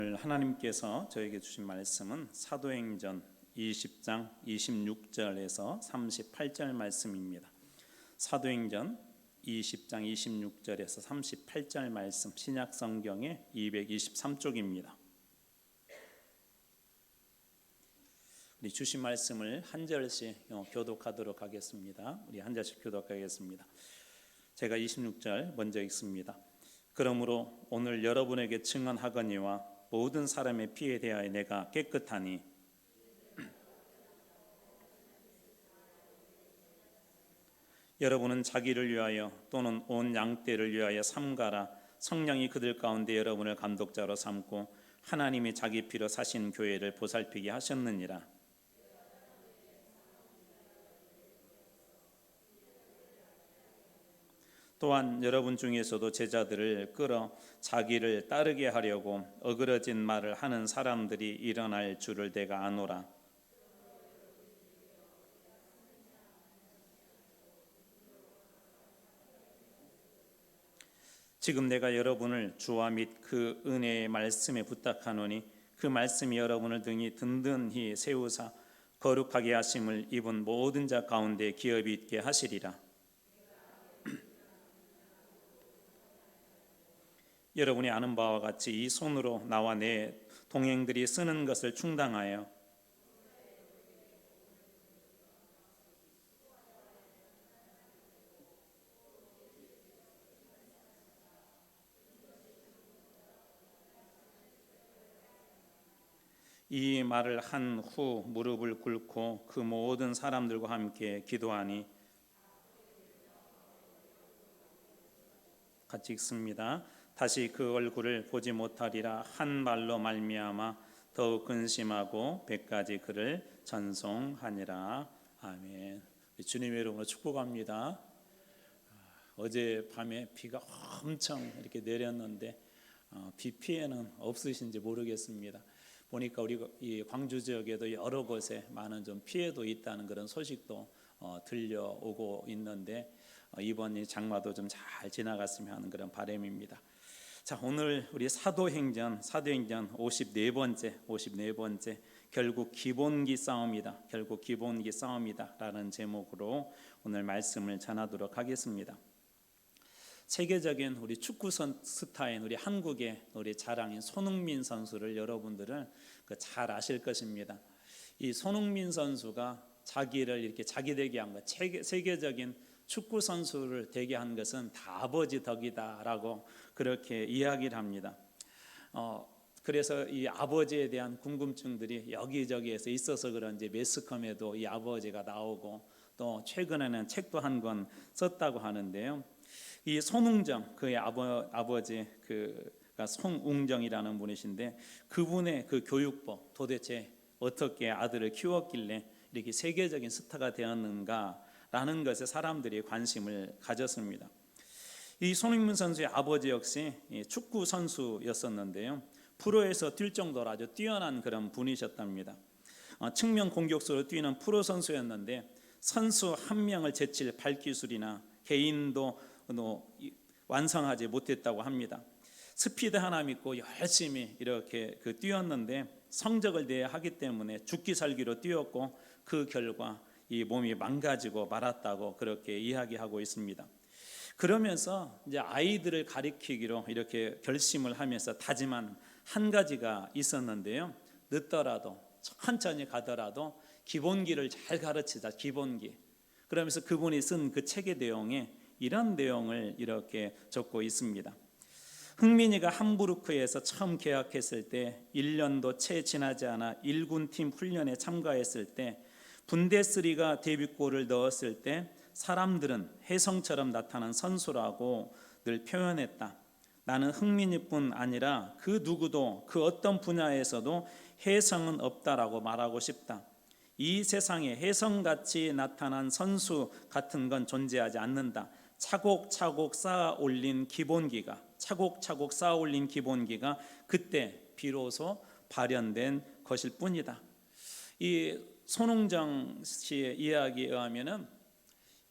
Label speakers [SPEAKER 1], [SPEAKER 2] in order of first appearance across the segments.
[SPEAKER 1] 하나님께서 저에게 주신 말씀은 사도행전 20장 26절에서 38절 말씀입니다. 사도행전 20장 26절에서 38절 말씀, 신약 성경의 223쪽입니다. 우리 주신 말씀을 한 절씩 교독하도록 하겠습니다. 우리 한 절씩 교독하겠습니다. 제가 26절 먼저 읽습니다. 그러므로 오늘 여러분에게 증언하거니와 모든 사람의 피에 대하여 내가 깨끗하니 여러분은 자기를 위하여 또는 온 양떼를 위하여 삼가라. 성령이 그들 가운데 여러분을 감독자로 삼고 하나님이 자기 피로 사신 교회를 보살피게 하셨느니라. 또한 여러분 중에서도 제자들을 끌어 자기를 따르게 하려고 어그러진 말을 하는 사람들이 일어날 줄을 내가 아노라. 지금 내가 여러분을 주와 및 그 은혜의 말씀에 부탁하노니 그 말씀이 여러분을 등이 든든히 세우사 거룩하게 하심을 입은 모든 자 가운데 기업이 있게 하시리라. 여러분이 아는 바와 같이 이 손으로 나와 내 동행들이 쓰는 것을 충당하여 이 말을 한 후 무릎을 꿇고 그 모든 사람들과 함께 기도하니, 같이 읽습니다. 다시 그 얼굴을 보지 못하리라 한 말로 말미암아 더욱 근심하고 100가지 그를 전송하니라. 아멘. 주님의 이름으로 축복합니다. 어제 밤에 비가 엄청 이렇게 내렸는데 비 피해는 없으신지 모르겠습니다. 보니까 우리 이 광주 지역에도 여러 곳에 많은 좀 피해도 있다는 그런 소식도 들려오고 있는데 이번 이 장마도 좀 잘 지나갔으면 하는 그런 바람입니다. 자, 오늘 우리 사도행전 54번째 결국 기본기 싸움이다라는 제목으로 오늘 말씀을 전하도록 하겠습니다. 세계적인 우리 축구 스타인 우리 한국의 우리 자랑인 손흥민 선수를 여러분들은 잘 아실 것입니다. 이 손흥민 선수가 자기를 이렇게 자기 되게 한 것, 세계적인 축구 선수를 되게 한 것은 다 아버지 덕이다라고 그렇게 이야기를 합니다. 그래서 이 아버지에 대한 궁금증들이 여기저기에서 있어서 그런지 매스컴에도 이 아버지가 나오고 또 최근에는 책도 한 권 썼다고 하는데요. 이 손웅정 그의 아버지 그가 손웅정이라는 분이신데 그분의 그 교육법 도대체 어떻게 아들을 키웠길래 이렇게 세계적인 스타가 되었는가라는 것에 사람들이 관심을 가졌습니다. 이 손흥민 선수의 아버지 역시 축구 선수였었는데요. 프로에서 뛸 정도로 아주 뛰어난 그런 분이셨답니다. 측면 공격수로 뛰는 프로 선수였는데 선수 한 명을 제칠 발기술이나 개인도 완성하지 못했다고 합니다. 스피드 하나 믿고 열심히 이렇게 뛰었는데 성적을 내야 하기 때문에 죽기 살기로 뛰었고 그 결과 이 몸이 망가지고 말았다고 그렇게 이야기하고 있습니다. 그러면서 이제 아이들을 가리키기로 이렇게 결심을 하면서 다짐한 한 가지가 있었는데요. 늦더라도 천천히 가더라도 기본기를 잘 가르치자, 기본기. 그러면서 그분이 쓴 그 책의 내용에 이런 내용을 이렇게 적고 있습니다. 흥민이가 함부르크에서 처음 계약했을 때 1년도 채 지나지 않아 1군팀 훈련에 참가했을 때 분데스리가 데뷔골을 넣었을 때 사람들은 혜성처럼 나타난 선수라고 늘 표현했다. 나는 흥민이뿐 아니라 그 누구도 그 어떤 분야에서도 혜성은 없다라고 말하고 싶다. 이 세상에 혜성같이 나타난 선수 같은 건 존재하지 않는다. 차곡차곡 쌓아 올린 기본기가 그때 비로소 발현된 것일 뿐이다. 이 손흥정 씨의 이야기에 의하면은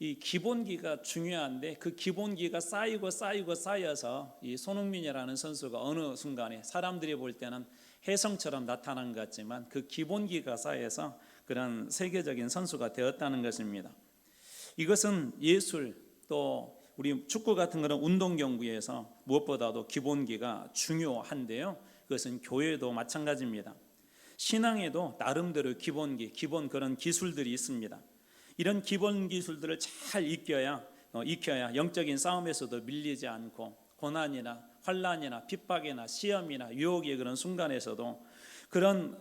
[SPEAKER 1] 이 기본기가 중요한데 그 기본기가 쌓여서 이 손흥민이라는 선수가 어느 순간에 사람들이 볼 때는 혜성처럼 나타난 것 같지만 그 기본기가 쌓여서 그런 세계적인 선수가 되었다는 것입니다. 이것은 예술 또 우리 축구 같은 그런 운동 경기에서 무엇보다도 기본기가 중요한데요. 그것은 교회도 마찬가지입니다. 신앙에도 나름대로 기본기, 기본 그런 기술들이 있습니다. 이런 기본 기술들을 잘 익혀야 영적인 싸움에서도 밀리지 않고 고난이나 환난이나 핍박이나 시험이나 유혹의 그런 순간에서도 그런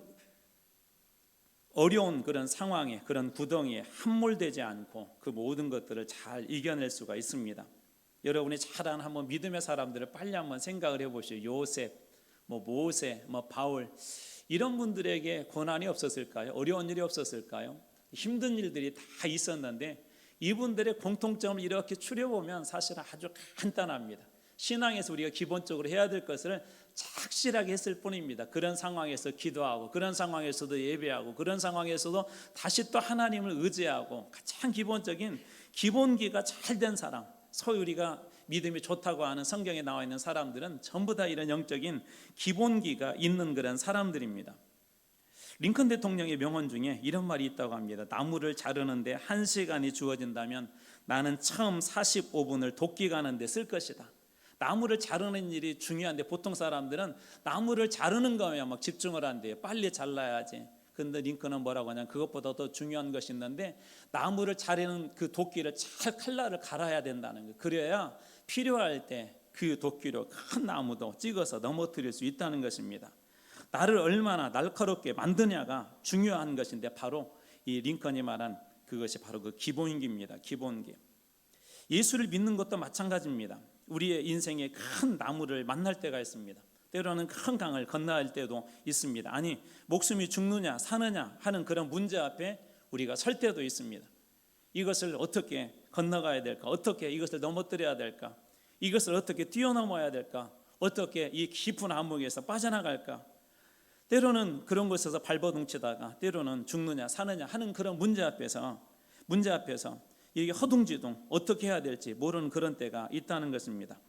[SPEAKER 1] 어려운 그런 상황에 그런 구덩이에 함몰되지 않고 그 모든 것들을 잘 이겨낼 수가 있습니다. 여러분이 잘 아는 한번 믿음의 사람들을 빨리 한번 생각을 해보시오. 요셉, 모세, 바울 이런 분들에게 고난이 없었을까요? 어려운 일이 없었을까요? 힘든 일들이 다 있었는데 이분들의 공통점을 이렇게 추려보면 사실은 아주 간단합니다. 신앙에서 우리가 기본적으로 해야 될 것을 착실하게 했을 뿐입니다. 그런 상황에서 기도하고 그런 상황에서도 예배하고 그런 상황에서도 다시 또 하나님을 의지하고 가장 기본적인 기본기가 잘 된 사람, 소위 우리가 믿음이 좋다고 하는 성경에 나와 있는 사람들은 전부 다 이런 영적인 기본기가 있는 그런 사람들입니다. 링컨 대통령의 명언 중에 이런 말이 있다고 합니다. 나무를 자르는데 1시간이 주어진다면 나는 처음 45분을 도끼 가는데 쓸 것이다. 나무를 자르는 일이 중요한데 보통 사람들은 나무를 자르는 거에 막 집중을 한대요. 빨리 잘라야지. 그런데 링컨은 뭐라고 하냐면 그것보다 더 중요한 것이 있는데 나무를 자르는 그 도끼를 잘 칼날을 갈아야 된다는 거예요. 그래야 필요할 때 그 도끼로 큰 나무도 찍어서 넘어뜨릴 수 있다는 것입니다. 나를 얼마나 날카롭게 만드냐가 중요한 것인데 바로 이 링컨이 말한 그것이 바로 그 기본기입니다. 기본기. 예수를 믿는 것도 마찬가지입니다. 우리의 인생에 큰 나무를 만날 때가 있습니다. 때로는 큰 강을 건너야 할 때도 있습니다. 아니 목숨이 죽느냐 사느냐 하는 그런 문제 앞에 우리가 설 때도 있습니다. 이것을 어떻게 건너가야 될까? 어떻게 이것을 넘어뜨려야 될까? 이것을 어떻게 뛰어넘어야 될까? 어떻게 이 깊은 암흑에서 빠져나갈까? 때로는 그런 곳에서 발버둥치다가 때로는 죽느냐 사느냐 하는 그런 문제 앞에서 이게 허둥지둥 어떻게 해야 될지 모르는 그런 때가 있다는 것입니다.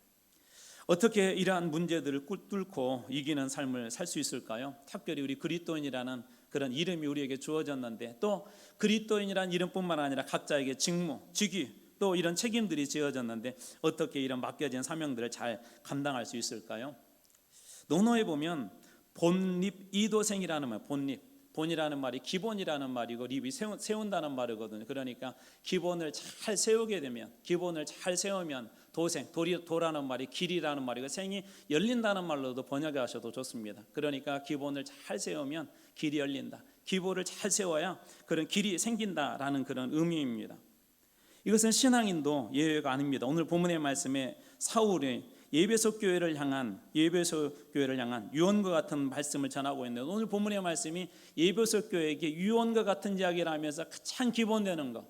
[SPEAKER 1] 어떻게 이러한 문제들을 뚫고 이기는 삶을 살 수 있을까요? 특별히 우리 그리스도인이라는 그런 이름이 우리에게 주어졌는데 또 그리스도인이라는 이름뿐만 아니라 각자에게 직무, 직위 또 이런 책임들이 지어졌는데 어떻게 이런 맡겨진 사명들을 잘 감당할 수 있을까요? 논어에 보면 본립 이도생이라는 말, 본이라는 말이 기본이라는 말이고 립이 세운다는 말이거든요. 그러니까 기본을 잘 세우게 되면 기본을 잘 세우면 도라는 말이 길이라는 말이고 생이 열린다는 말로도 번역하셔도 좋습니다. 그러니까 기본을 잘 세우면 길이 열린다. 기본을 잘 세워야 그런 길이 생긴다라는 그런 의미입니다. 이것은 신앙인도 예외가 아닙니다. 오늘 본문의 말씀에 사울이 예배소 교회를 향한 유언과 같은 말씀을 전하고 있는데 오늘 본문의 말씀이 예배소 교회에게 유언과 같은 이야기를 하면서 가장 기본되는 것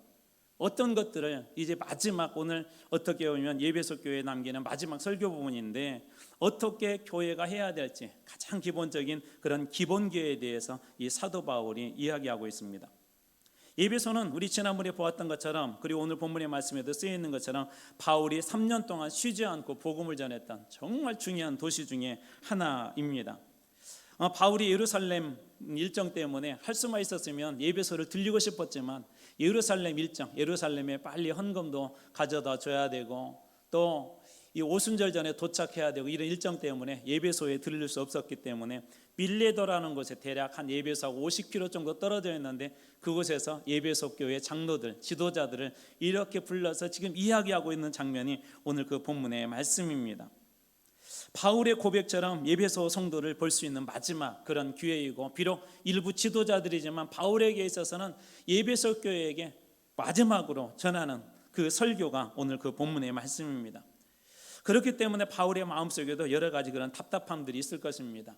[SPEAKER 1] 어떤 것들을 이제 마지막 오늘 어떻게 보면 예배소 교회에 남기는 마지막 설교 부분인데 어떻게 교회가 해야 될지 가장 기본적인 그런 기본계에 대해서 이 사도 바울이 이야기하고 있습니다. 예배소는 우리 지난번에 보았던 것처럼 그리고 오늘 본문의 말씀에도 쓰여 있는 것처럼 바울이 3년 동안 쉬지 않고 복음을 전했던 정말 중요한 도시 중에 하나입니다. 바울이 예루살렘 일정 때문에 할 수만 있었으면 예배소를 들리고 싶었지만 예루살렘 일정, 예루살렘에 빨리 헌금도 가져다 줘야 되고 또 이 오순절 전에 도착해야 되고 이런 일정 때문에 예배소에 들릴 수 없었기 때문에 빌레도라는 곳에 대략 한 예배소하고 50km 정도 떨어져 있는데 그곳에서 예배소 교회 장로들, 지도자들을 이렇게 불러서 지금 이야기하고 있는 장면이 오늘 그 본문의 말씀입니다. 바울의 고백처럼 예배소 성도를 볼 수 있는 마지막 그런 기회이고 비록 일부 지도자들이지만 바울에게 있어서는 예배소 교회에게 마지막으로 전하는 그 설교가 오늘 그 본문의 말씀입니다. 그렇기 때문에 바울의 마음속에도 여러 가지 그런 답답함들이 있을 것입니다.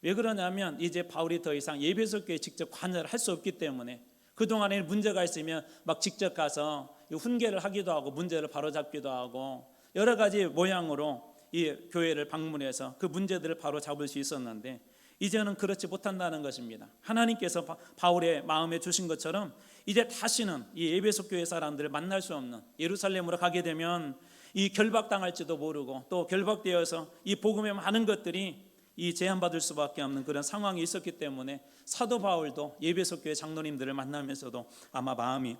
[SPEAKER 1] 왜 그러냐면 이제 바울이 더 이상 예배소 교회에 직접 관여를 할 수 없기 때문에 그동안에 문제가 있으면 막 직접 가서 훈계를 하기도 하고 문제를 바로잡기도 하고 여러 가지 모양으로 이 교회를 방문해서 그 문제들을 바로 잡을 수 있었는데 이제는 그렇지 못한다는 것입니다. 하나님께서 바울의 마음에 주신 것처럼 이제 다시는 이 에베소 교회 사람들을 만날 수 없는, 예루살렘으로 가게 되면 이 결박당할지도 모르고 또 결박되어서 이 복음의 많은 것들이 이 제한받을 수밖에 없는 그런 상황이 있었기 때문에 사도 바울도 에베소 교회 장로님들을 만나면서도 아마 마음이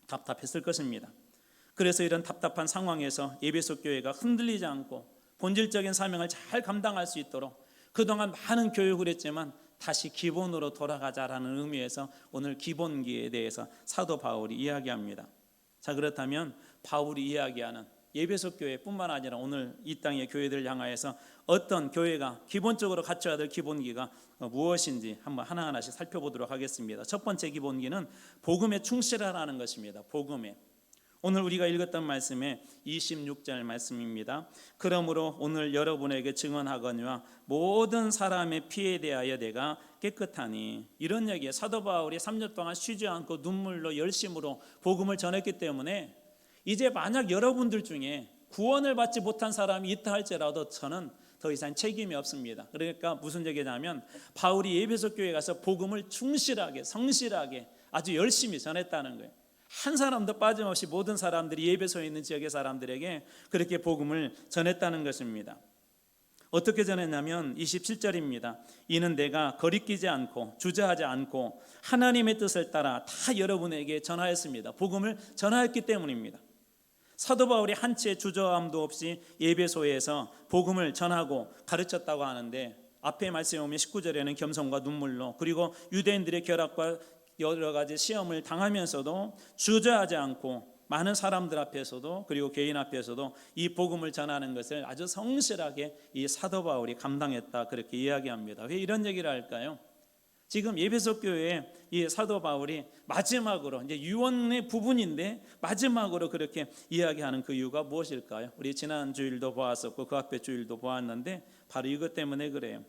[SPEAKER 1] 답답했을 것입니다. 그래서 이런 답답한 상황에서 에베소 교회가 흔들리지 않고 본질적인 사명을 잘 감당할 수 있도록 그동안 많은 교육을 했지만 다시 기본으로 돌아가자라는 의미에서 오늘 기본기에 대해서 사도 바울이 이야기합니다. 자, 그렇다면 바울이 이야기하는 에베소 교회뿐만 아니라 오늘 이 땅의 교회들을 향하여서 어떤 교회가 기본적으로 갖춰야 될 기본기가 무엇인지 한번 하나하나씩 살펴보도록 하겠습니다. 첫 번째 기본기는 복음에 충실하라는 것입니다. 복음에. 오늘 우리가 읽었던 말씀의 26절 말씀입니다. 그러므로 오늘 여러분에게 증언하거니와 모든 사람의 피에 대하여 내가 깨끗하니, 이런 얘기에 사도 바울이 3년 동안 쉬지 않고 눈물로 열심으로 복음을 전했기 때문에 이제 만약 여러분들 중에 구원을 받지 못한 사람이 있다 할지라도 저는 더 이상 책임이 없습니다. 그러니까 무슨 얘기냐면 바울이 에베소 교회에 가서 복음을 충실하게 성실하게 아주 열심히 전했다는 거예요. 한 사람도 빠짐없이 모든 사람들이 에베소에 있는 지역의 사람들에게 그렇게 복음을 전했다는 것입니다. 어떻게 전했냐면 27절입니다. 이는 내가 거리끼지 않고 주저하지 않고 하나님의 뜻을 따라 다 여러분에게 전하였습니다. 복음을 전하였기 때문입니다. 사도 바울이 한치의 주저함도 없이 에베소에서 복음을 전하고 가르쳤다고 하는데, 앞에 말씀에 보면 19절에는 겸손과 눈물로, 그리고 유대인들의 결합과 여러 가지 시험을 당하면서도 주저하지 않고 많은 사람들 앞에서도 그리고 개인 앞에서도 이 복음을 전하는 것을 아주 성실하게 이 사도 바울이 감당했다, 그렇게 이야기합니다. 왜 이런 얘기를 할까요? 지금 에베소 교회에 이 사도 바울이 마지막으로 이제 유언의 부분인데 마지막으로 그렇게 이야기하는 그 이유가 무엇일까요? 우리 지난 주일도 보았었고 그 앞에 주일도 보았는데 바로 이것 때문에 그래요.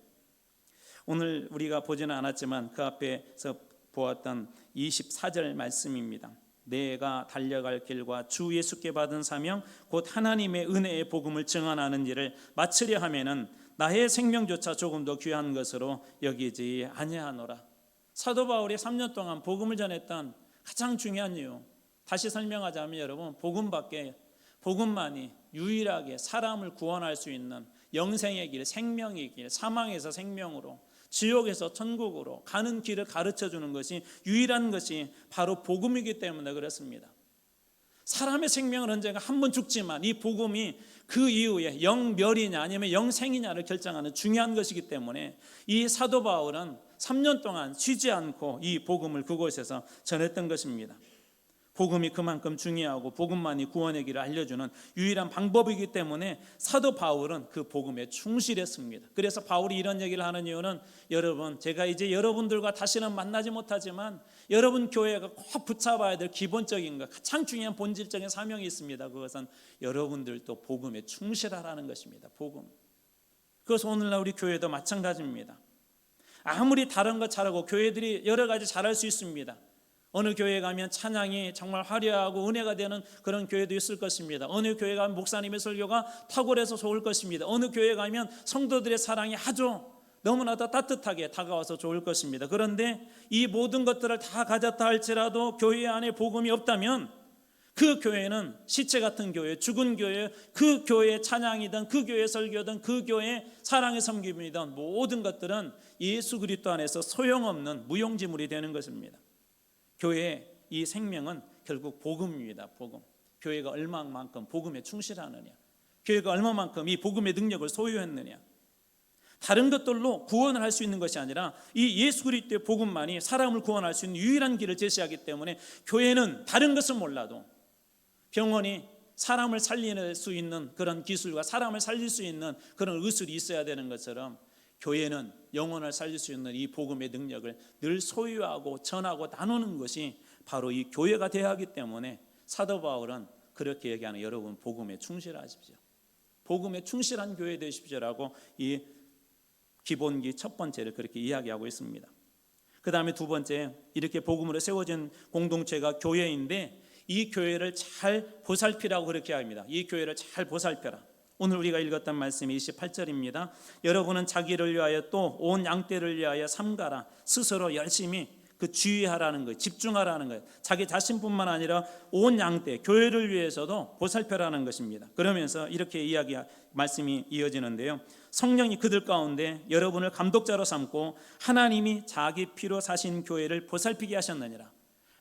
[SPEAKER 1] 오늘 우리가 보지는 않았지만 그 앞에서 보았던 24절 말씀입니다. 내가 달려갈 길과 주 예수께 받은 사명 곧 하나님의 은혜의 복음을 증언하는 일을 마치려 하면은 나의 생명조차 조금 더 귀한 것으로 여기지 아니하노라. 사도 바울이 3년 동안 복음을 전했던 가장 중요한 이유, 다시 설명하자면 여러분, 복음만이 유일하게 사람을 구원할 수 있는 영생의 길, 생명의 길, 사망에서 생명으로, 지옥에서 천국으로 가는 길을 가르쳐주는 것이 유일한 것이 바로 복음이기 때문에 그렇습니다. 사람의 생명은 언젠가 한 번 죽지만 이 복음이 그 이후에 영멸이냐 아니면 영생이냐를 결정하는 중요한 것이기 때문에 이 사도 바울은 3년 동안 쉬지 않고 이 복음을 그곳에서 전했던 것입니다. 복음이 그만큼 중요하고 복음만이 구원의 길을 알려주는 유일한 방법이기 때문에 사도 바울은 그 복음에 충실했습니다. 그래서 바울이 이런 얘기를 하는 이유는, 여러분, 제가 이제 여러분들과 다시는 만나지 못하지만 여러분 교회가 꼭 붙잡아야 될 기본적인 것, 가장 중요한 본질적인 사명이 있습니다. 그것은 여러분들도 복음에 충실하라는 것입니다. 복음. 그래서 오늘날 우리 교회도 마찬가지입니다. 아무리 다른 것 잘하고 교회들이 여러 가지 잘할 수 있습니다. 어느 교회 가면 찬양이 정말 화려하고 은혜가 되는 그런 교회도 있을 것입니다. 어느 교회 가면 목사님의 설교가 탁월해서 좋을 것입니다. 어느 교회 가면 성도들의 사랑이 아주 너무나도 따뜻하게 다가와서 좋을 것입니다. 그런데 이 모든 것들을 다 가졌다 할지라도 교회 안에 복음이 없다면 그 교회는 시체 같은 교회, 죽은 교회, 그 교회의 찬양이든 그 교회의 설교든 그 교회의 사랑의 섬김이든 모든 것들은 예수 그리스도 안에서 소용없는 무용지물이 되는 것입니다. 교회의 이 생명은 결국 복음입니다. 복음. 교회가 얼마만큼 복음에 충실하느냐, 교회가 얼마만큼 이 복음의 능력을 소유했느냐, 다른 것들로 구원을 할 수 있는 것이 아니라 이 예수 그리스도의 복음만이 사람을 구원할 수 있는 유일한 길을 제시하기 때문에 교회는 다른 것은 몰라도, 병원이 사람을 살릴 수 있는 그런 기술과 사람을 살릴 수 있는 그런 의술이 있어야 되는 것처럼 교회는 영혼을 살릴 수 있는 이 복음의 능력을 늘 소유하고 전하고 나누는 것이 바로 이 교회가 되어야 하기 때문에 사도 바울은 그렇게 얘기하는, 여러분 복음에 충실하십시오. 복음에 충실한 교회 되십시오라고 이 기본기 첫 번째를 그렇게 이야기하고 있습니다. 그 다음에 두 번째, 이렇게 복음으로 세워진 공동체가 교회인데 이 교회를 잘 보살피라고 그렇게 합니다. 이 교회를 잘 보살펴라. 오늘 우리가 읽었던 말씀이 28절입니다. 여러분은 자기를 위하여 또 온 양떼를 위하여 삼가라. 스스로 열심히 그 주의하라는 거예요. 집중하라는 거예요. 자기 자신뿐만 아니라 온 양떼, 교회를 위해서도 보살펴라는 것입니다. 그러면서 이렇게 말씀이 이어지는데요. 성령이 그들 가운데 여러분을 감독자로 삼고 하나님이 자기 피로 사신 교회를 보살피게 하셨느니라.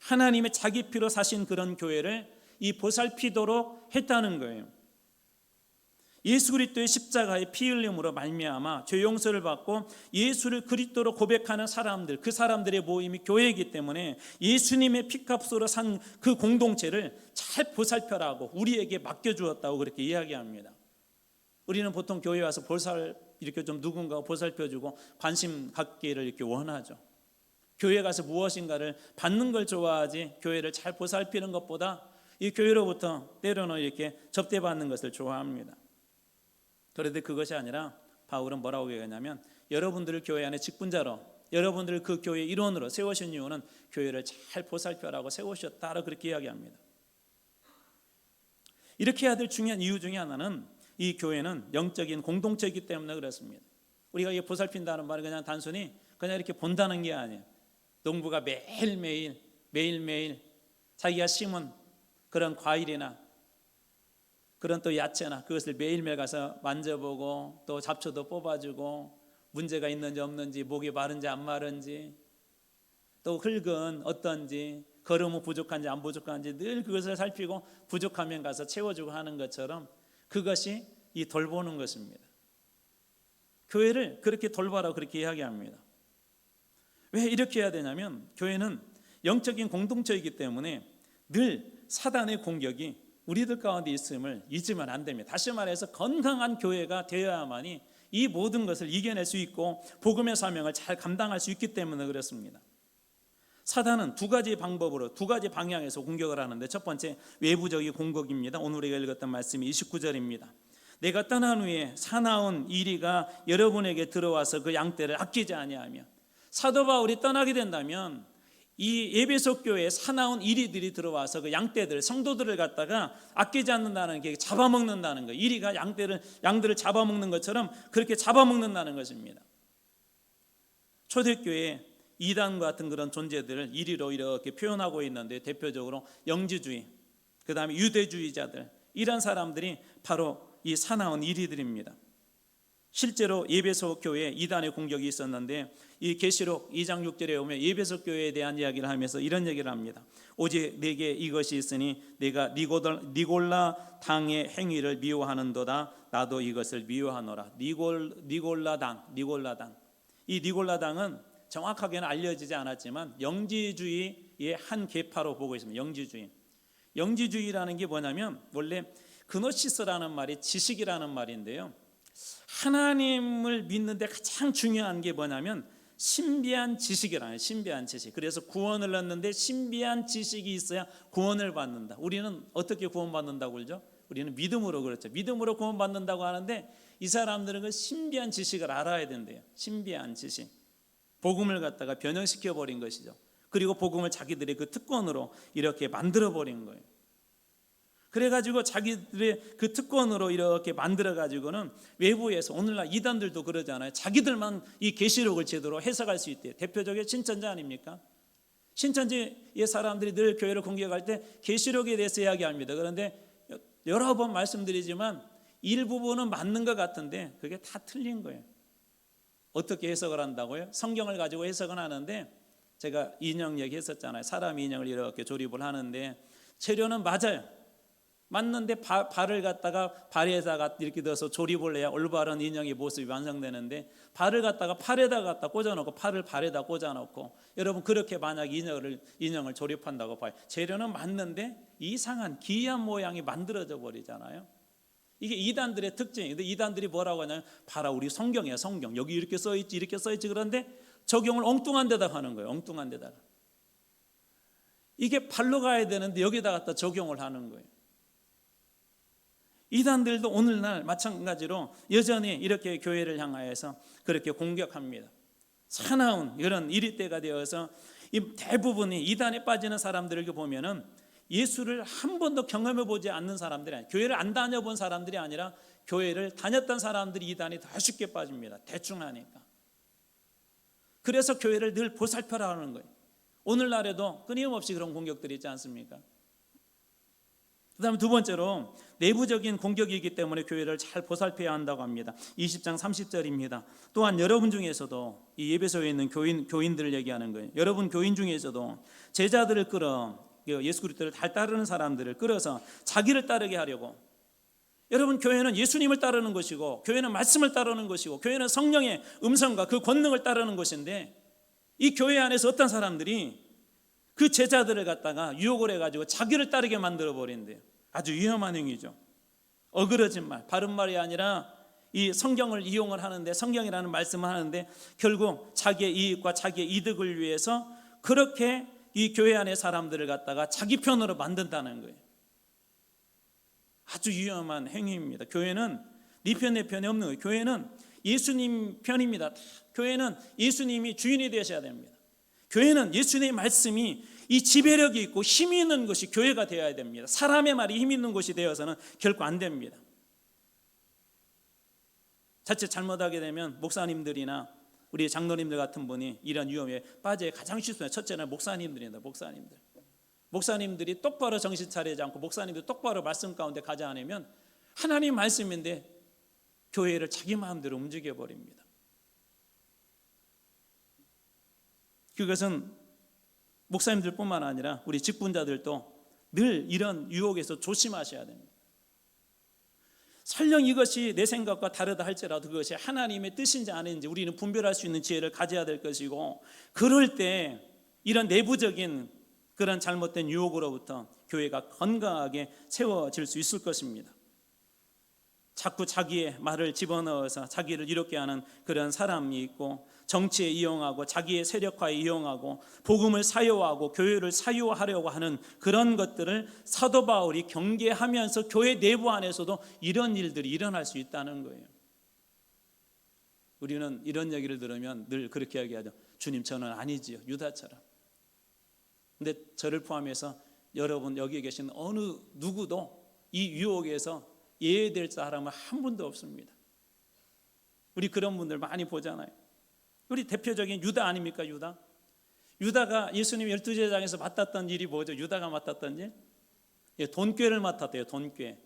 [SPEAKER 1] 하나님의 자기 피로 사신 그런 교회를 이 보살피도록 했다는 거예요. 예수 그리스도의 십자가의 피 흘림으로 말미암아 죄 용서를 받고 예수를 그리스도로 고백하는 사람들, 그 사람들의 모임이 교회이기 때문에 예수님의 피값으로 산 그 공동체를 잘 보살펴라고 우리에게 맡겨주었다고 그렇게 이야기합니다. 우리는 보통 교회 와서 이렇게 좀 누군가 보살펴주고 관심 갖기를 이렇게 원하죠. 교회 가서 무엇인가를 받는 걸 좋아하지 교회를 잘 보살피는 것보다 이 교회로부터 때로는 이렇게 접대받는 것을 좋아합니다. 그런데 그것이 아니라 바울은 뭐라고 얘기하냐면 여러분들을 교회 안에 직분자로, 여러분들을 그 교회의 일원으로 세우신 이유는 교회를 잘 보살펴라고 세우셨다라고 그렇게 이야기합니다. 이렇게 해야 될 중요한 이유 중에 하나는 이 교회는 영적인 공동체이기 때문에 그렇습니다. 우리가 이 보살핀다는 말은 그냥 단순히 그냥 이렇게 본다는 게 아니에요. 농부가 매일매일 자기가 심은 그런 과일이나 그런 또 야채나 그것을 매일매일 가서 만져보고 또 잡초도 뽑아주고 문제가 있는지 없는지, 목이 마른지 안 마른지, 또 흙은 어떤지, 거름은 부족한지 안 부족한지 늘 그것을 살피고 부족하면 가서 채워주고 하는 것처럼 그것이 이 돌보는 것입니다. 교회를 그렇게 돌봐라 그렇게 이야기합니다. 왜 이렇게 해야 되냐면 교회는 영적인 공동체이기 때문에 늘 사단의 공격이 우리들 가운데 있음을 잊으면 안 됩니다. 다시 말해서 건강한 교회가 되어야만이 이 모든 것을 이겨낼 수 있고 복음의 사명을 잘 감당할 수 있기 때문에 그렇습니다. 사단은 두 가지 방법으로 두 가지 방향에서 공격을 하는데 첫 번째 외부적인 공격입니다. 오늘 우리가 읽었던 말씀이 29절입니다. 내가 떠난 후에 사나운 이리가 여러분에게 들어와서 그 양떼를 아끼지 아니하며, 사도 바울이 떠나게 된다면 이 에베소 교회에 사나운 이리들이 들어와서 그 양떼들, 성도들을 갖다가 아끼지 않는다는 게 잡아먹는다는 거예요. 이리가 양들을 잡아먹는 것처럼 그렇게 잡아먹는다는 것입니다. 초대교회에 이단 같은 그런 존재들을 이리로 이렇게 표현하고 있는데 대표적으로 영지주의, 그 다음에 유대주의자들, 이런 사람들이 바로 이 사나운 이리들입니다. 실제로 에베소 교회에 이단의 공격이 있었는데 이 계시록 2장 6절에 보면 에베소 교회에 대한 이야기를 하면서 이런 얘기를 합니다. 오직 내게 이것이 있으니 내가 니골라 당의 행위를 미워하는도다. 나도 이것을 미워하노라. 니골라 당. 이 니골라 당은 정확하게는 알려지지 않았지만 영지주의의 한 계파로 보고 있습니다. 영지주의라는 게 뭐냐면 원래 그노시스라는 말이 지식이라는 말인데요. 하나님을 믿는데 가장 중요한 게 뭐냐면 신비한 지식이라는, 신비한 지식. 그래서 구원을 얻는데 신비한 지식이 있어야 구원을 받는다. 우리는 어떻게 구원받는다고 그러죠? 우리는 믿음으로, 그렇죠. 믿음으로 구원받는다고 하는데 이 사람들은 그 신비한 지식을 알아야 된대요. 신비한 지식. 복음을 갖다가 변형시켜 버린 것이죠. 그리고 복음을 자기들의 그 특권으로 이렇게 만들어 버린 거예요. 그래가지고 자기들의 그 특권으로 이렇게 만들어가지고는 외부에서, 오늘날 이단들도 그러잖아요. 자기들만 이 계시록을 제대로 해석할 수 있대요. 대표적인 신천지 아닙니까? 신천지의 사람들이 늘 교회를 공격할 때 계시록에 대해서 이야기합니다. 그런데 여러 번 말씀드리지만 일부분은 맞는 것 같은데 그게 다 틀린 거예요. 어떻게 해석을 한다고요? 성경을 가지고 해석은 하는데 제가 인형 얘기했었잖아요. 사람 인형을 이렇게 조립을 하는데 재료는 맞는데 발을 갖다가 발에다가 이렇게 넣어서 조립을 해야 올바른 인형의 모습이 완성되는데 발을 갖다가 팔에다 갖다 꽂아놓고 팔을 발에다 꽂아놓고, 여러분 그렇게 만약 인형을 조립한다고 봐요. 재료는 맞는데 이상한 기이한 모양이 만들어져 버리잖아요. 이게 이단들의 특징이에요. 근데 이단들이 뭐라고 하냐면 봐라 우리 성경이야, 성경 여기 이렇게 써있지 이렇게 써있지. 그런데 적용을 엉뚱한 데다가 하는 거예요. 엉뚱한 데다가. 이게 발로 가야 되는데 여기다 갖다 적용을 하는 거예요. 이단들도 오늘날 마찬가지로 여전히 이렇게 교회를 향하여서 그렇게 공격합니다. 사나운 이런 이리때가 되어서 이 대부분이 이단에 빠지는 사람들을 보면은 예수를 한 번도 경험해 보지 않는 사람들이 아니라, 교회를 안 다녀본 사람들이 아니라 교회를 다녔던 사람들이 이단에 더 쉽게 빠집니다. 대충 하니까. 그래서 교회를 늘 보살펴라 하는 거예요. 오늘날에도 끊임없이 그런 공격들이 있지 않습니까? 그 다음에 두 번째로 내부적인 공격이기 때문에 교회를 잘 보살펴야 한다고 합니다. 20장 30절입니다. 또한 여러분 중에서도, 이 예배소에 있는 교인들을 얘기하는 거예요. 여러분 교인 중에서도 제자들을 끌어, 예수 그리스도를 잘 따르는 사람들을 끌어서 자기를 따르게 하려고. 여러분, 교회는 예수님을 따르는 것이고, 교회는 말씀을 따르는 것이고, 교회는 성령의 음성과 그 권능을 따르는 것인데, 이 교회 안에서 어떤 사람들이 그 제자들을 갖다가 유혹을 해가지고 자기를 따르게 만들어 버린대요. 아주 위험한 행위죠. 어그러진 말, 바른 말이 아니라 이 성경을 이용을 하는데, 성경이라는 말씀을 하는데 결국 자기의 이익과 자기의 이득을 위해서 그렇게 이 교회 안의 사람들을 갖다가 자기 편으로 만든다는 거예요. 아주 위험한 행위입니다. 교회는 네 편 내 편이 없는 거예요. 교회는 예수님 편입니다. 교회는 예수님이 주인이 되셔야 됩니다. 교회는 예수님의 말씀이 이 지배력이 있고 힘이 있는 것이 교회가 되어야 됩니다. 사람의 말이 힘 있는 것이 되어서는 결코 안 됩니다. 자칫 잘못하게 되면 목사님들이나 우리 장로님들 같은 분이 이런 위험에 빠져 가장 쉽습니다. 첫째는 목사님들입니다. 목사님들이 똑바로 정신 차리지 않고, 목사님들이 똑바로 말씀 가운데 가지 않으면 하나님 말씀인데 교회를 자기 마음대로 움직여 버립니다. 그것은 목사님들뿐만 아니라 우리 직분자들도 늘 이런 유혹에서 조심하셔야 됩니다. 설령 이것이 내 생각과 다르다 할지라도 그것이 하나님의 뜻인지 아닌지 우리는 분별할 수 있는 지혜를 가져야 될 것이고, 그럴 때 이런 내부적인 그런 잘못된 유혹으로부터 교회가 건강하게 세워질 수 있을 것입니다. 자꾸 자기의 말을 집어넣어서 자기를 이롭게 하는 그런 사람이 있고, 정치에 이용하고 자기의 세력화에 이용하고 복음을 사유하고 교회를 사유하려고 하는 그런 것들을 사도 바울이 경계하면서 교회 내부 안에서도 이런 일들이 일어날 수 있다는 거예요. 우리는 이런 얘기를 들으면 늘 그렇게 얘기하죠. 주님, 저는 아니지요, 유다처럼. 근데 저를 포함해서 여러분 여기 계신 어느 누구도 이 유혹에서 예외될 사람은 한 분도 없습니다. 우리 그런 분들 많이 보잖아요. 우리 대표적인 유다 아닙니까? 유다가 예수님 12제자에서 맡았던 일이 뭐죠? 유다가 맡았던 일? 돈꾀를 맡았대요. 돈꾀.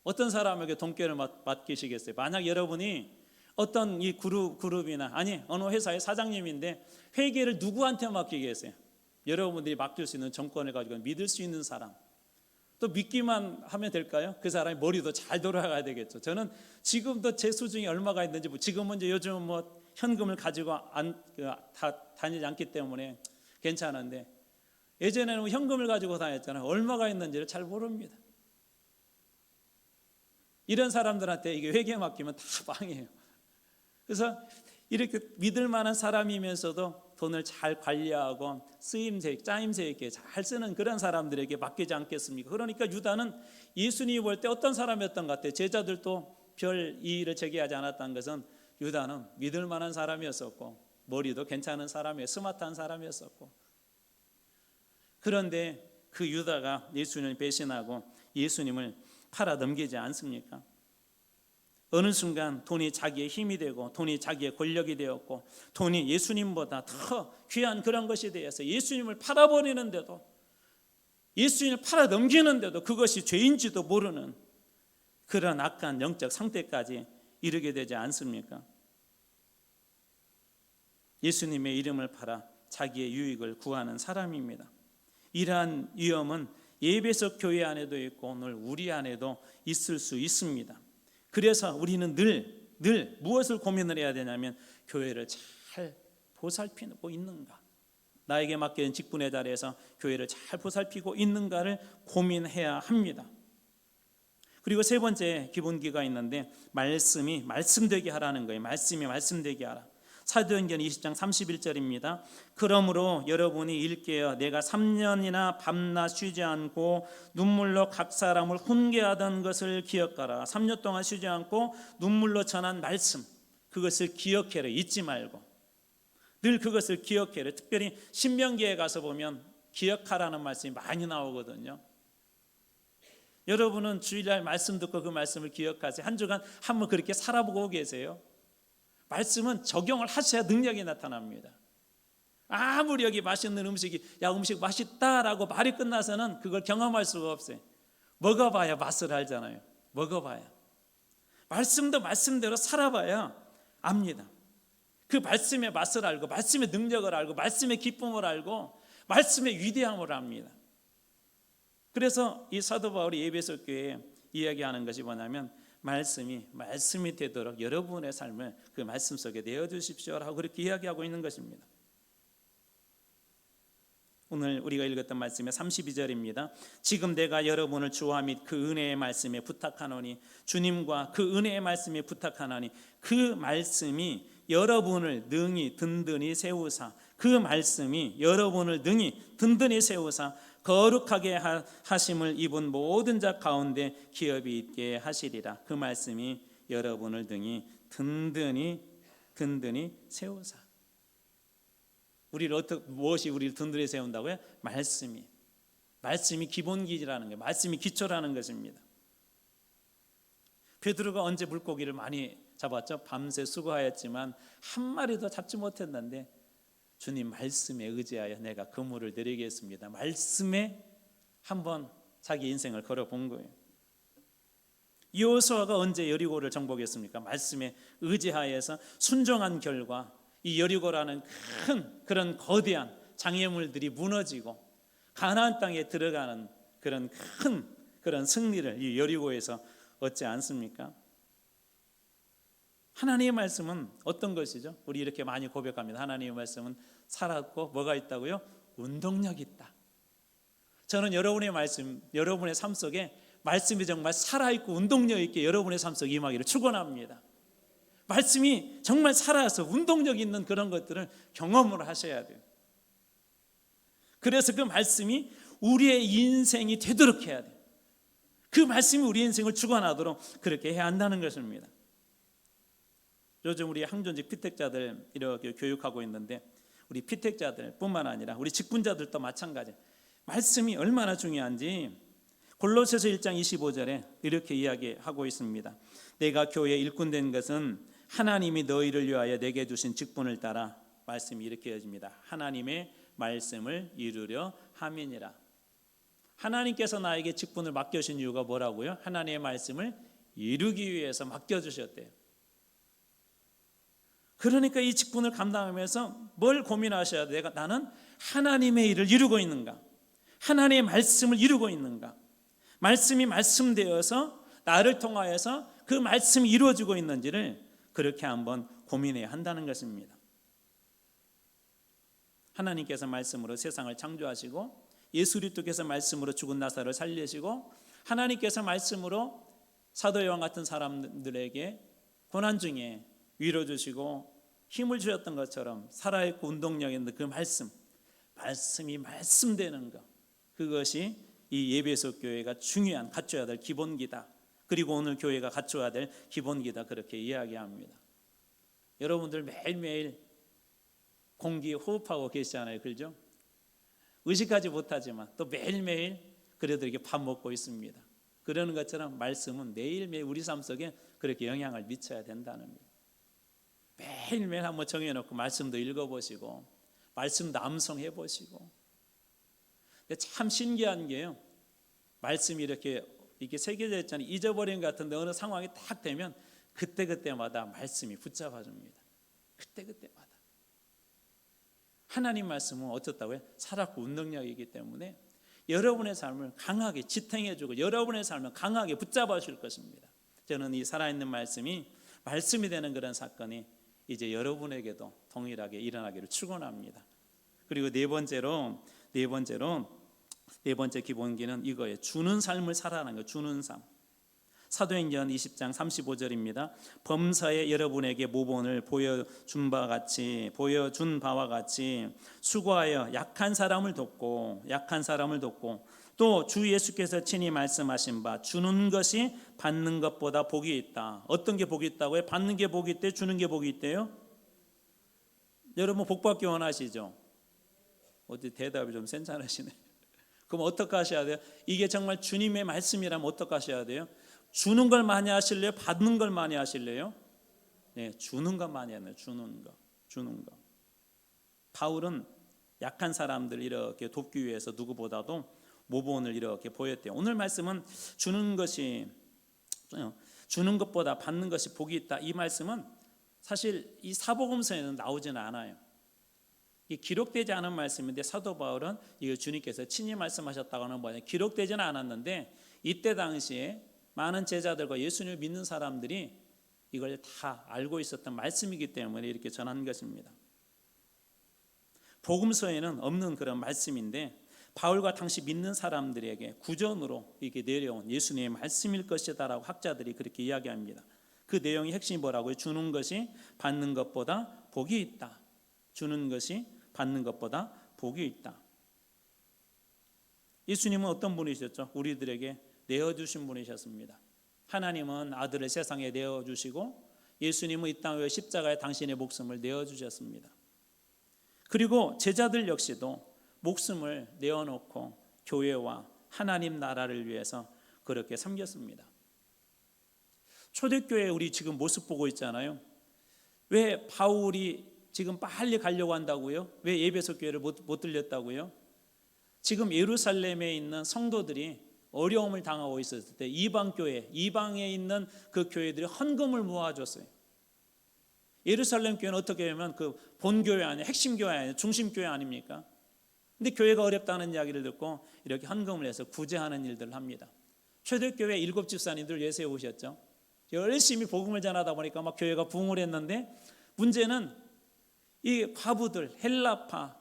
[SPEAKER 1] 어떤 사람에게 돈꾀를 맡기시겠어요? 만약 여러분이 어떤 이 그룹이나 아니 어느 회사의 사장님인데 회계를 누구한테 맡기겠어요? 여러분들이 맡길 수 있는 정권을 가지고 믿을 수 있는 사람, 또 믿기만 하면 될까요? 그 사람이 머리도 잘 돌아가야 되겠죠. 저는 지금도 제 수중에 얼마가 있는지, 지금은 이제 요즘 뭐 현금을 가지고 다니지 않기 때문에 괜찮은데, 예전에는 현금을 가지고 다녔잖아요. 얼마가 있는지를 잘 모릅니다. 이런 사람들한테 이게 회계 맡기면 다 빵이에요. 그래서 이렇게 믿을 만한 사람이면서도 돈을 잘 관리하고 쓰임새, 짜임새 있게 잘 쓰는 그런 사람들에게 맡기지 않겠습니까? 그러니까 유다는 예수님이 볼 때 어떤 사람이었던 것 같아요. 제자들도 별 이의를 제기하지 않았다는 것은 유다는 믿을 만한 사람이었었고, 머리도 괜찮은 사람이었고, 스마트한 사람이었었고, 그런데 그 유다가 예수님을 배신하고 예수님을 팔아 넘기지 않습니까? 어느 순간 돈이 자기의 힘이 되고 돈이 자기의 권력이 되었고 돈이 예수님보다 더 귀한 그런 것이 되어서 예수님을 팔아버리는데도, 예수님을 팔아 넘기는데도 그것이 죄인지도 모르는 그런 악한 영적 상태까지 이르게 되지 않습니까? 예수님의 이름을 팔아 자기의 유익을 구하는 사람입니다. 이러한 위험은 예배석 교회 안에도 있고 오늘 우리 안에도 있을 수 있습니다. 그래서 우리는 늘 무엇을 고민을 해야 되냐면, 교회를 잘 보살피고 있는가, 나에게 맡겨진 직분의 자리에서 교회를 잘 보살피고 있는가를 고민해야 합니다. 그리고 세 번째 기본기가 있는데, 말씀이 말씀되게 하라는 거예요. 말씀이 말씀되게 하라. 사도행전 20장 31절입니다. 그러므로 여러분이 일깨어 내가 3년이나 밤낮 쉬지 않고 눈물로 각 사람을 훈계하던 것을 기억하라. 3년 동안 쉬지 않고 눈물로 전한 말씀, 그것을 기억해라. 잊지 말고 늘 그것을 기억해라. 특별히 신명기에 가서 보면 기억하라는 말씀이 많이 나오거든요. 여러분은 주일날 말씀 듣고 그 말씀을 기억하세요? 한 주간 한번 그렇게 살아보고 계세요? 말씀은 적용을 하셔야 능력이 나타납니다. 아무리 여기 맛있는 음식이 야 음식 맛있다라고 말이 끝나서는 그걸 경험할 수가 없어요. 먹어봐야 맛을 알잖아요. 먹어봐야. 말씀도 말씀대로 살아봐야 압니다. 그 말씀의 맛을 알고 말씀의 능력을 알고 말씀의 기쁨을 알고 말씀의 위대함을 압니다. 그래서 이 사도 바울이 에베소 교회에 이야기하는 것이 뭐냐면 말씀이 되도록 여러분의 삶을 그 말씀 속에 내어주십시오라고 그렇게 이야기하고 있는 것입니다. 오늘 우리가 읽었던 말씀의 32절입니다. 지금 내가 여러분을 주와 및 그 은혜의 말씀에 부탁하노니 주님과 그 은혜의 말씀에 부탁하노니 그 말씀이 여러분을 능히 든든히 세우사 그 말씀이 여러분을 능히 든든히 세우사 거룩하게 하심을 입은 모든 자 가운데 기업이 있게 하시리라. 그 말씀이 여러분을 능히 든든히 세우사. 무엇이 우리를 든든히 세운다고요? 말씀이 기본기라는 거예요. 말씀이 기초라는 것입니다. 베드로가 언제 물고기를 많이 잡았죠? 밤새 수고하였지만 한 마리도 잡지 못했는데 주님 말씀에 의지하여 내가 그물을 내리겠습니다. 말씀에 한번 자기 인생을 걸어본 거예요. 여호수아가 언제 여리고를 정복했습니까? 말씀에 의지하여서 순종한 결과 이 여리고라는 큰 그런 거대한 장애물들이 무너지고 가나안 땅에 들어가는 그런 큰 그런 승리를 이 여리고에서 얻지 않습니까? 하나님의 말씀은 어떤 것이죠? 우리 이렇게 많이 고백합니다. 하나님의 말씀은 살았고 뭐가 있다고요? 운동력이 있다. 저는 여러분의 말씀, 여러분의 삶 속에 말씀이 정말 살아있고 운동력 있게 여러분의 삶 속에 임하기를 축원합니다. 말씀이 정말 살아서 운동력 있는 그런 것들을 경험을 하셔야 돼요. 그래서 그 말씀이 우리의 인생이 되도록 해야 돼요. 그 말씀이 우리 인생을 주관하도록 그렇게 해야 한다는 것입니다. 요즘 우리 항존직 피택자들 이렇게 교육하고 있는데 우리 피택자들 뿐만 아니라 우리 직분자들도 마찬가지. 말씀이 얼마나 중요한지 골로새서 1장 25절에 이렇게 이야기하고 있습니다. 내가 교회에 일꾼된 것은 하나님이 너희를 위하여 내게 주신 직분을 따라 말씀이 이렇게 이어집니다. 하나님의 말씀을 이루려 함이니라. 하나님께서 나에게 직분을 맡겨주신 이유가 뭐라고요? 하나님의 말씀을 이루기 위해서 맡겨주셨대요. 그러니까 이 직분을 감당하면서 뭘 고민하셔야 돼요? 나는 하나님의 일을 이루고 있는가? 하나님의 말씀을 이루고 있는가? 말씀이 말씀되어서 나를 통하여서 그 말씀이 이루어지고 있는지를 그렇게 한번 고민해야 한다는 것입니다. 하나님께서 말씀으로 세상을 창조하시고 예수 그리스도께서 말씀으로 죽은 나사로를 살리시고 하나님께서 말씀으로 사도 요한 같은 사람들에게 고난 중에 위로 주시고 힘을 주셨던 것처럼 살아있고 운동력 있는 그 말씀이 말씀되는 것, 그것이 이 예배소 교회가 중요한 갖춰야 될 기본기다. 그리고 오늘 교회가 갖춰야 될 기본기다, 그렇게 이야기합니다. 여러분들 매일매일 공기 호흡하고 계시잖아요, 그렇죠? 의식하지 못하지만 또 매일매일 그래도 이렇게 밥 먹고 있습니다. 그러는 것처럼 말씀은 매일매일 우리 삶 속에 그렇게 영향을 미쳐야 된다는 거예요. 매일매일 한번 정해놓고 말씀도 읽어보시고 말씀도 암송해 보시고. 근데 참 신기한 게요, 말씀이 이렇게 새겨져 있잖아요. 잊어버린 것 같은데 어느 상황이 딱 되면 그때마다 말씀이 붙잡아줍니다. 그때마다. 하나님 말씀은 어떻다고요? 살았고 운동력이기 때문에 여러분의 삶을 강하게 지탱해주고 여러분의 삶을 강하게 붙잡아 줄 것입니다. 저는 이 살아있는 말씀이 되는 그런 사건이 이제 여러분에게도 동일하게 일어나기를 축원합니다. 그리고 네 번째 기본기는 이거예요. 주는 삶을 살아가는 거예요. 주는 삶. 사도행전 20장 35절입니다. 범사에 여러분에게 모본을 보여준 바와 같이 수고하여 약한 사람을 돕고 또 주 예수께서 친히 말씀하신 바 주는 것이 받는 것보다 복이 있다. 어떤 게 복이 있다고요? 받는 게 복이 있대요? 주는 게 복이 있대요? 여러분 복 받기 원하시죠? 어디 대답이 좀 센찮으시네. 그럼 어떻게 하셔야 돼요? 이게 정말 주님의 말씀이라면 어떻게 하셔야 돼요? 주는 걸 많이 하실래요? 받는 걸 많이 하실래요? 네, 주는 것 많이 하네요. 주는 거. 바울은 약한 사람들 이렇게 돕기 위해서 누구보다도 모본을 이렇게 보였대요. 오늘 말씀은 주는 것보다 받는 것이 복이 있다. 이 말씀은 사실 이 사복음서에는 나오지는 않아요. 이 기록되지 않은 말씀인데 사도 바울은 이거 주님께서 친히 말씀하셨다고는 뭐냐, 기록되지는 않았는데 이때 당시에 많은 제자들과 예수님을 믿는 사람들이 이걸 다 알고 있었던 말씀이기 때문에 이렇게 전한 것입니다. 복음서에는 없는 그런 말씀인데 바울과 당시 믿는 사람들에게 구전으로 이게 내려온 예수님의 말씀일 것이다라고 학자들이 그렇게 이야기합니다. 그 내용의 핵심이 뭐라고요? 주는 것이 받는 것보다 복이 있다. 주는 것이 받는 것보다 복이 있다. 예수님은 어떤 분이셨죠? 우리들에게 내어주신 분이셨습니다. 하나님은 아들을 세상에 내어주시고 예수님은 이 땅에 십자가에 당신의 목숨을 내어주셨습니다. 그리고 제자들 역시도 목숨을 내어놓고 교회와 하나님 나라를 위해서 그렇게 섬겼습니다. 초대교회 우리 지금 모습 보고 있잖아요. 왜 바울이 지금 빨리 가려고 한다고요? 왜 에베소 교회를 못 들렸다고요? 지금 예루살렘에 있는 성도들이 어려움을 당하고 있었을 때 이방 교회, 이방에 있는 그 교회들이 헌금을 모아줬어요. 예루살렘 교회는 어떻게 하면 그 본교회 아니에요, 핵심 교회 아니에요, 중심 교회 아닙니까? 근데 교회가 어렵다는 이야기를 듣고 이렇게 헌금을 해서 구제하는 일들을 합니다. 초대교회 7 집사님들 내세우셨죠. 열심히 복음을 전하다 보니까 막 교회가 부흥을 했는데 문제는 이 과부들, 헬라파,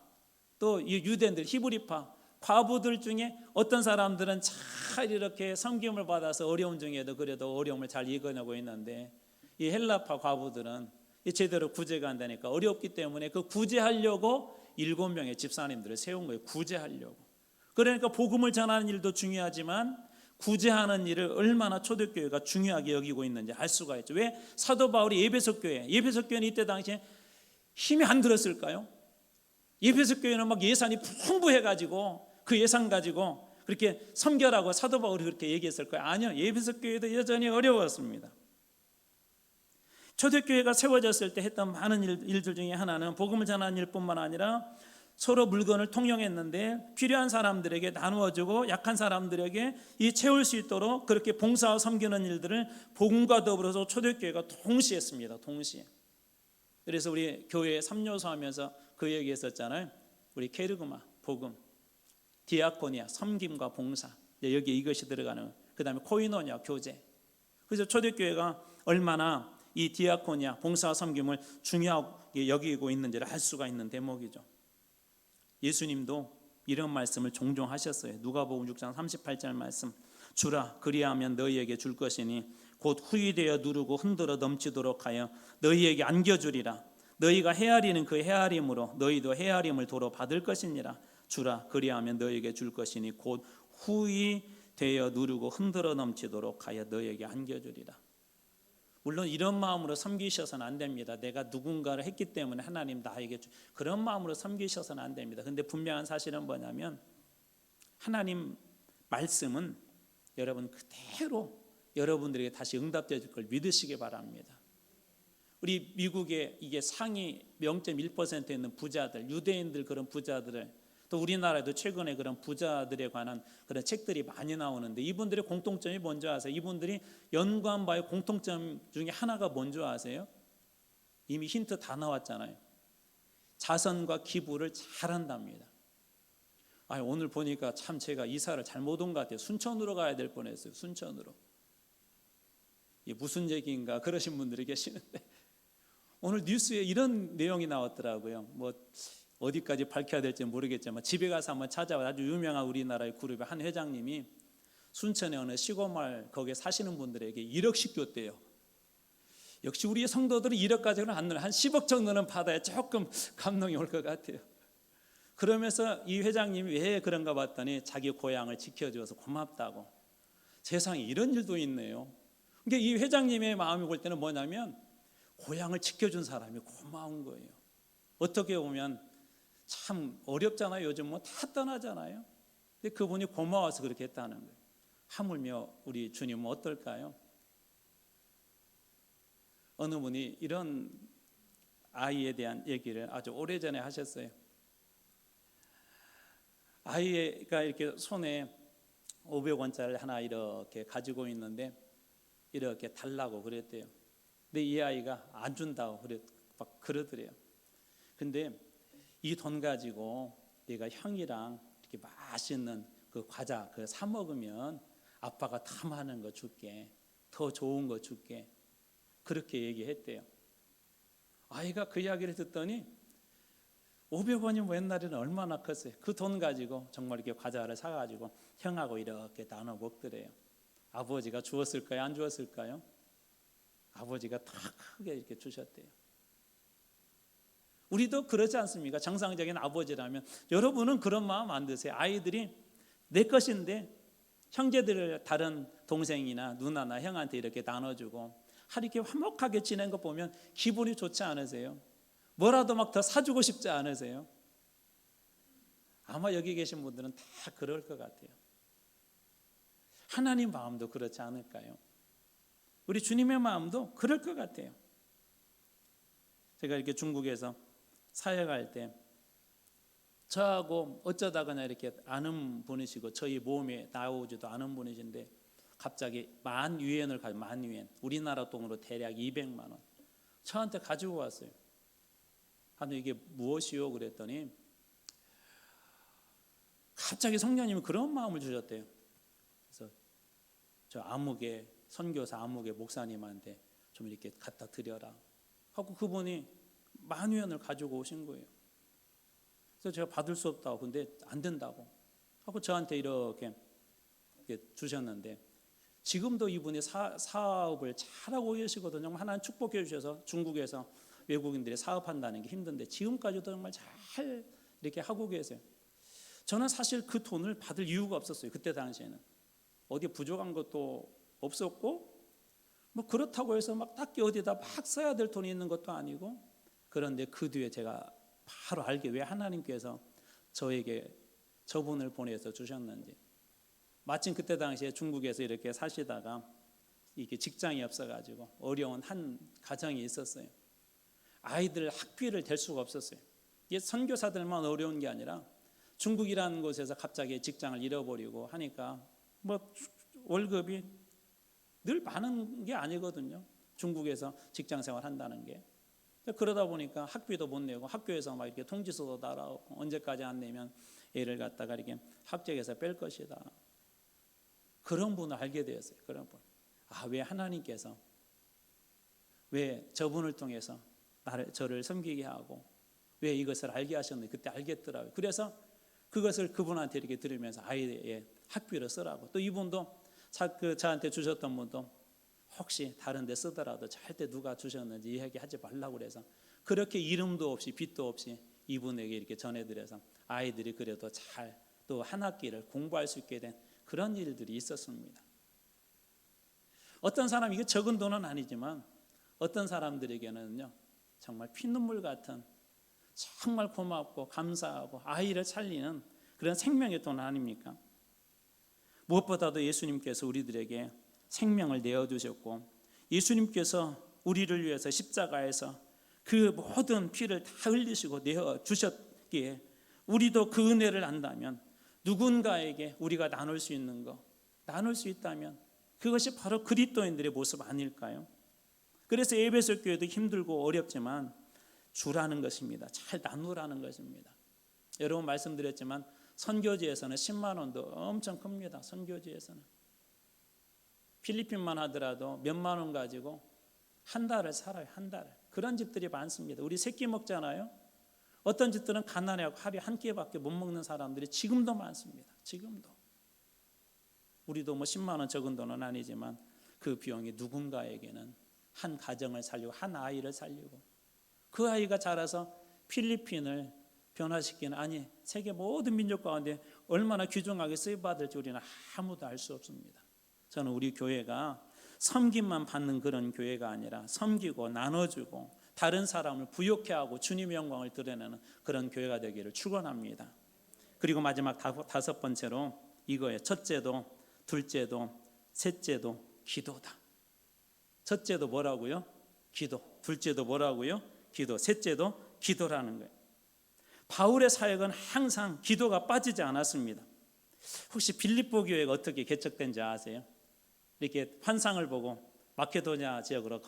[SPEAKER 1] 또 이 유대인들, 히브리파 과부들 중에 어떤 사람들은 잘 이렇게 섬김을 받아서 어려움 중에도 그래도 어려움을 잘 이겨내고 있는데 이 헬라파 과부들은 제대로 구제가 안 되니까 어렵기 때문에 그 구제하려고 7명의 집사님들을 세운 거예요. 구제하려고. 그러니까 복음을 전하는 일도 중요하지만 구제하는 일을 얼마나 초대교회가 중요하게 여기고 있는지 알 수가 있죠. 왜 사도 바울이 에베소 교회는 이때 당시에 힘이 안 들었을까요? 에베소 교회는 막 예산이 풍부해가지고 그 예산 가지고 그렇게 섬겨라고 사도 바울이 그렇게 얘기했을 거예요. 아니요, 에베소 교회도 여전히 어려웠습니다. 초대교회가 세워졌을 때 했던 많은 일들 중에 하나는 복음을 전하는 일뿐만 아니라 서로 물건을 통용했는데 필요한 사람들에게 나누어주고 약한 사람들에게 이 채울 수 있도록 그렇게 봉사와 섬기는 일들을 복음과 더불어서 초대교회가 동시에 했습니다. 동시에. 그래서 우리 교회 3요소 하면서 그 얘기 했었잖아요. 우리 케르그마, 복음, 디아코니아, 섬김과 봉사, 여기 이것이 들어가는, 그 다음에 코이노니아, 교제. 그래서 초대교회가 얼마나 이 디아코니아, 봉사와 섬김을 중요하게 여기고 있는지를 알 수가 있는 대목이죠. 예수님도 이런 말씀을 종종 하셨어요. 누가복음 6장 38절 말씀, 주라 그리하면 너희에게 줄 것이니 곧 후히되어 누르고 흔들어 넘치도록 하여 너희에게 안겨주리라. 너희가 헤아리는 그 헤아림으로 너희도 헤아림을 도로 받을 것이니라. 주라 그리하면 너희에게 줄 것이니 곧 후히되어 누르고 흔들어 넘치도록 하여 너희에게 안겨주리라. 물론 이런 마음으로 섬기셔서는 안 됩니다. 내가 누군가를 했기 때문에 하나님 나에게 그런 마음으로 섬기셔서는 안 됩니다. 근데 분명한 사실은 뭐냐면 하나님 말씀은 여러분 그대로 여러분들에게 다시 응답될 걸 믿으시기 바랍니다. 우리 미국의 이게 상위 0.1% 있는 부자들, 유대인들 그런 부자들을, 또 우리나라에도 최근에 그런 부자들에 관한 그런 책들이 많이 나오는데 이분들의 공통점이 뭔지 아세요? 이분들이 연구한 바의 공통점 중에 하나가 뭔지 아세요? 이미 힌트 다 나왔잖아요. 자선과 기부를 잘한답니다. 오늘 보니까 참 제가 이사를 잘못 온 것 같아요. 순천으로 가야 될 뻔했어요. 순천으로. 이게 무슨 얘기인가 그러신 분들이 계시는데 오늘 뉴스에 이런 내용이 나왔더라고요. 뭐 어디까지 밝혀야 될지 모르겠지만 집에 가서 한번 찾아봐. 아주 유명한 우리나라의 그룹의 한 회장님이 순천의 어느 시골마을 거기에 사시는 분들에게 1억씩 줬대요. 역시 우리의 성도들은 1억까지는 안 넣어요. 한 10억 정도는 받아야 조금 감동이 올 것 같아요. 그러면서 이 회장님이 왜 그런가 봤더니 자기 고향을 지켜줘서 고맙다고. 세상에 이런 일도 있네요. 그러니까 이 회장님의 마음이 볼 때는 뭐냐면 고향을 지켜준 사람이 고마운 거예요. 어떻게 보면 참 어렵잖아요. 요즘 뭐 다 떠나잖아요. 근데 그분이 고마워서 그렇게 했다는 거예요. 하물며 우리 주님은 어떨까요? 어느 분이 이런 아이에 대한 얘기를 아주 오래전에 하셨어요. 아이가 이렇게 손에 500원짜리 하나 이렇게 가지고 있는데 이렇게 달라고 그랬대요. 근데 이 아이가 안 준다고 막 그러더래요. 근데 이 돈 가지고 내가 형이랑 이렇게 맛있는 그 과자 사 먹으면 아빠가 더 많은 거 줄게, 더 좋은 거 줄게, 그렇게 얘기했대요. 아이가 그 이야기를 듣더니 500원이 옛날에는 얼마나 컸어요. 그 돈 가지고 정말 이렇게 과자를 사가지고 형하고 이렇게 나눠 먹더래요. 아버지가 주었을까요? 안 주었을까요? 아버지가 더 크게 이렇게 주셨대요. 우리도 그렇지 않습니까? 정상적인 아버지라면 여러분은 그런 마음 안 드세요? 아이들이 내 것인데 형제들을 다른 동생이나 누나나 형한테 이렇게 나눠주고 이렇게 화목하게 지낸 거 보면 기분이 좋지 않으세요? 뭐라도 막 더 사주고 싶지 않으세요? 아마 여기 계신 분들은 다 그럴 것 같아요. 하나님 마음도 그렇지 않을까요? 우리 주님의 마음도 그럴 것 같아요. 제가 이렇게 중국에서 사역할 때 저하고 어쩌다 그냥 이렇게 아는 분이시고 저희 모험에 나오지도 않은 분이신데 갑자기 10,000위엔을 가지고 10,000위엔 우리나라 돈으로 대략 200만 원 저한테 가지고 왔어요. 하는데 이게 무엇이요? 그랬더니 갑자기 성령님이 그런 마음을 주셨대요. 그래서 저 아무개 선교사 아무개 목사님한테 좀 이렇게 갖다 드려라 하고 그분이 10,000위엔을 가지고 오신 거예요. 그래서 제가 받을 수 없다고 근데 안 된다고 하고 저한테 이렇게 주셨는데 지금도 이분이 사업을 잘하고 계시거든요. 하나님 축복해 주셔서 중국에서 외국인들이 사업한다는 게 힘든데 지금까지도 정말 잘 이렇게 하고 계세요. 저는 사실 그 돈을 받을 이유가 없었어요. 그때 당시에는 어디 부족한 것도 없었고 뭐 그렇다고 해서 막 딱히 어디다 막 써야 될 돈이 있는 것도 아니고 그런데 그 뒤에 제가 바로 알게 왜 하나님께서 저에게 저분을 보내서 주셨는지. 마침 그때 당시에 중국에서 이렇게 사시다가 이게 직장이 없어가지고 어려운 한 가정이 있었어요. 아이들 학비를 댈 수가 없었어요. 이게 선교사들만 어려운 게 아니라 중국이라는 곳에서 갑자기 직장을 잃어버리고 하니까 뭐 월급이 늘 많은 게 아니거든요. 중국에서 직장 생활 한다는 게. 그러다 보니까 학비도 못 내고 학교에서 막 이렇게 통지서도 날아오고 언제까지 안 내면 애를 갖다가 이렇게 학교에서 뺄 것이다. 그런 분을 알게 되었어요. 그런 분. 왜 하나님께서 왜 저분을 통해서 저를 섬기게 하고 왜 이것을 알게 하셨는지 그때 알겠더라고요. 그래서 그것을 그분한테 이렇게 들으면서 아이의 학비를 쓰라고. 또 이분도 저한테 주셨던 분도 혹시 다른 데 쓰더라도 절대 누가 주셨는지 이야기하지 말라고 그래서 그렇게 이름도 없이 빚도 없이 이분에게 이렇게 전해드려서 아이들이 그래도 잘 또 한 학기를 공부할 수 있게 된 그런 일들이 있었습니다. 어떤 사람 이게 적은 돈은 아니지만 어떤 사람들에게는요 정말 피눈물 같은 정말 고맙고 감사하고 아이를 살리는 그런 생명의 돈 아닙니까? 무엇보다도 예수님께서 우리들에게 생명을 내어주셨고 예수님께서 우리를 위해서 십자가에서 그 모든 피를 다 흘리시고 내어주셨기에 우리도 그 은혜를 안다면 누군가에게 우리가 나눌 수 있는 거 나눌 수 있다면 그것이 바로 그리스도인들의 모습 아닐까요? 그래서 에베소 교회도 힘들고 어렵지만 주라는 것입니다. 잘 나누라는 것입니다. 여러분 말씀드렸지만 선교지에서는 10만 원도 엄청 큽니다. 선교지에서는 필리핀만 하더라도 몇만 원 가지고 한 달을 살아요. 한 달을. 그런 집들이 많습니다. 우리 세끼 먹잖아요. 어떤 집들은 가난해하고 하루에 한 끼밖에 못 먹는 사람들이 지금도 많습니다. 지금도. 우리도 뭐 10만 원 적은 돈은 아니지만 그 비용이 누군가에게는 한 가정을 살리고 한 아이를 살리고 그 아이가 자라서 필리핀을 변화시키는 아니 세계 모든 민족 가운데 얼마나 귀중하게 쓰임받을지 우리는 아무도 알 수 없습니다. 저는 우리 교회가 섬김만 받는 그런 교회가 아니라 섬기고 나눠주고 다른 사람을 부욕해 하고 주님의 영광을 드러내는 그런 교회가 되기를 축원합니다. 그리고 마지막 다섯 번째로 이거예요. 첫째도, 둘째도, 셋째도 기도다. 첫째도 뭐라고요? 기도. 둘째도 뭐라고요? 기도. 셋째도 기도라는 거예요. 바울의 사역은 항상 기도가 빠지지 않았습니다. 혹시 빌립보 교회가 어떻게 개척된지 아세요? 이렇게 환상을 보고 마케도냐 지역으로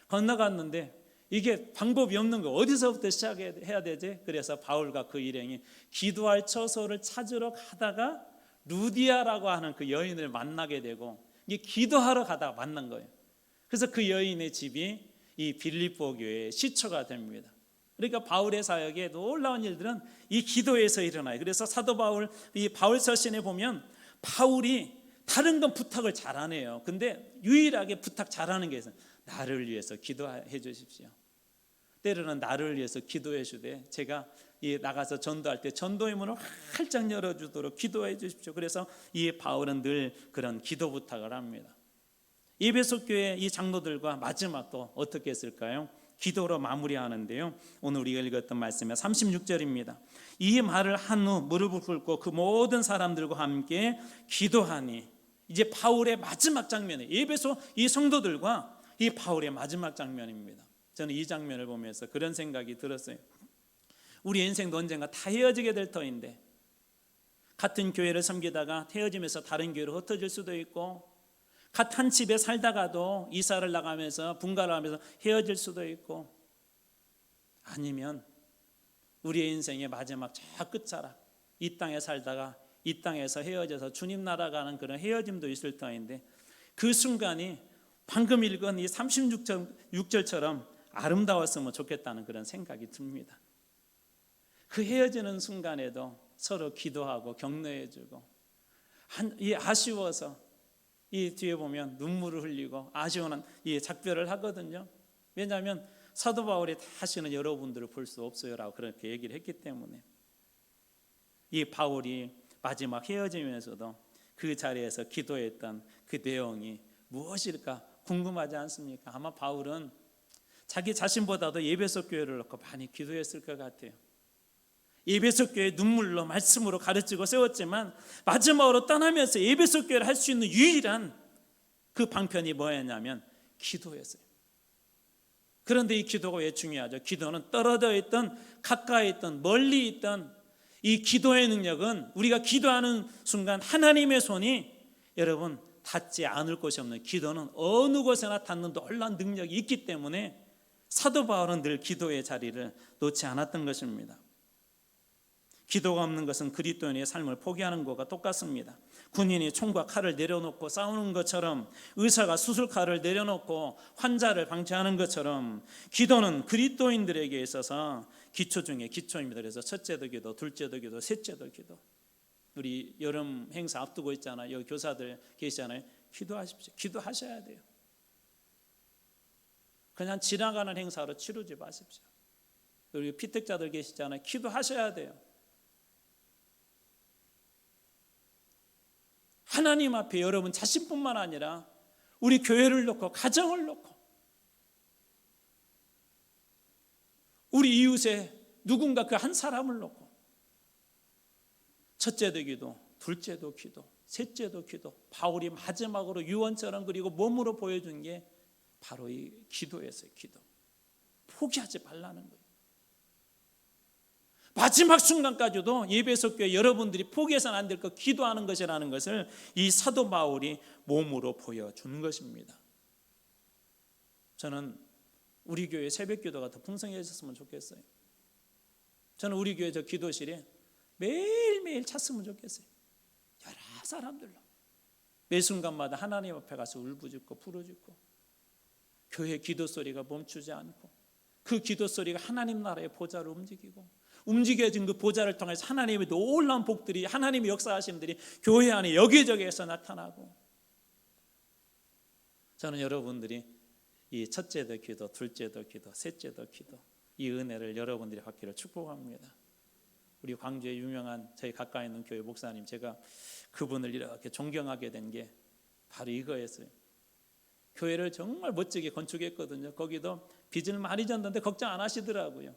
[SPEAKER 1] 건너갔는데 이게 방법이 없는 거, 어디서부터 시작해야 되지? 그래서 바울과 그 일행이 기도할 처소를 찾으러 가다가 루디아라고 하는 그 여인을 만나게 되고, 이게 기도하러 가다가 만난 거예요. 그래서 그 여인의 집이 이 빌립보 교회의 시초가 됩니다. 그러니까 바울의 사역에 놀라운 일들은 이 기도에서 일어나요. 그래서 사도 바울, 이 바울서신에 보면 바울이 다른 건 부탁을 잘하네요. 근데 유일하게 부탁 잘하는 게 있어요. 나를 위해서 기도해 주십시오. 때로는 나를 위해서 기도해 주되, 제가 나가서 전도할 때 전도의 문을 활짝 열어주도록 기도해 주십시오. 그래서 이 바울은 늘 그런 기도 부탁을 합니다. 에베소 교회 이 장로들과 마지막 또 어떻게 했을까요? 기도로 마무리하는데요. 오늘 우리가 읽었던 말씀의 36절입니다. 이 말을 한 후 무릎을 꿇고 그 모든 사람들과 함께 기도하니, 이제 바울의 마지막 장면이에요. 에베소 이 성도들과 이 바울의 마지막 장면입니다. 저는 이 장면을 보면서 그런 생각이 들었어요. 우리 인생도 언젠가 다 헤어지게 될 터인데, 같은 교회를 섬기다가 헤어지면서 다른 교회로 흩어질 수도 있고, 같은 집에 살다가도 이사를 나가면서 분가를 하면서 헤어질 수도 있고, 아니면 우리의 인생의 마지막 저 끝자락, 이 땅에 살다가 이 땅에서 헤어져서 주님 나라 가는 그런 헤어짐도 있을 터인데, 그 순간이 방금 읽은 이 36절처럼 아름다웠으면 좋겠다는 그런 생각이 듭니다. 그 헤어지는 순간에도 서로 기도하고 격려해주고, 아쉬워서 이 뒤에 보면 눈물을 흘리고 아쉬운 이 작별을 하거든요. 왜냐하면 사도 바울이 다시는 여러분들을 볼 수 없어요라고 그렇게 얘기를 했기 때문에. 이 바울이 마지막 헤어지면서도 그 자리에서 기도했던 그 내용이 무엇일까 궁금하지 않습니까? 아마 바울은 자기 자신보다도 에베소 교회를 놓고 많이 기도했을 것 같아요. 에베소 교회 눈물로 말씀으로 가르치고 세웠지만, 마지막으로 떠나면서 에베소 교회를 할 수 있는 유일한 그 방편이 뭐였냐면 기도였어요. 그런데 이 기도가 왜 중요하죠? 기도는 떨어져 있던, 가까이 있던, 멀리 있던 이 기도의 능력은, 우리가 기도하는 순간 하나님의 손이 여러분 닿지 않을 곳이 없는, 기도는 어느 곳에나 닿는 놀라운 능력이 있기 때문에 사도 바울은 늘 기도의 자리를 놓지 않았던 것입니다. 기도가 없는 것은 그리스도인의 삶을 포기하는 것과 똑같습니다. 군인이 총과 칼을 내려놓고 싸우는 것처럼, 의사가 수술칼을 내려놓고 환자를 방치하는 것처럼, 기도는 그리스도인들에게 있어서 기초 중에 기초입니다. 그래서 첫째도 기도, 둘째도 기도, 셋째도 기도. 우리 여름 행사 앞두고 있잖아요. 여기 교사들 계시잖아요. 기도하십시오. 기도하셔야 돼요. 그냥 지나가는 행사로 치르지 마십시오. 우리 피택자들 계시잖아요. 기도하셔야 돼요. 하나님 앞에 여러분 자신뿐만 아니라 우리 교회를 놓고, 가정을 놓고, 우리 이웃에 누군가 그 한 사람을 놓고, 첫째도 기도, 둘째도 기도, 셋째도 기도. 바울이 마지막으로 유언처럼 그리고 몸으로 보여준 게 바로 이 기도였어요. 기도. 포기하지 말라는 거예요. 마지막 순간까지도 예배소 교회 여러분들이 포기해서는 안 될 것, 기도하는 것이라는 것을 이 사도 바울이 몸으로 보여준 것입니다. 저는 우리 교회 새벽 기도가 더 풍성해졌으면 좋겠어요. 저는 우리 교회 저 기도실에 매일매일 찾으면 좋겠어요. 여러 사람들로 매 순간마다 하나님 앞에 가서 울부짖고 부르짖고, 교회 기도 소리가 멈추지 않고, 그 기도 소리가 하나님 나라의 보좌를 움직여진 그 보좌를 통해서 하나님의 놀라운 복들이, 하나님의 역사하심들이 교회 안에 여기저기에서 나타나고, 저는 여러분들이 이 첫째도 기도, 둘째도 기도, 셋째도 기도, 이 은혜를 여러분들이 받기를 축복합니다. 우리 광주에 유명한 저희 가까이 있는 교회 목사님, 제가 그분을 이렇게 존경하게 된 게 바로 이거였어요. 교회를 정말 멋지게 건축했거든요. 거기도 빚을 많이 졌는데 걱정 안 하시더라고요.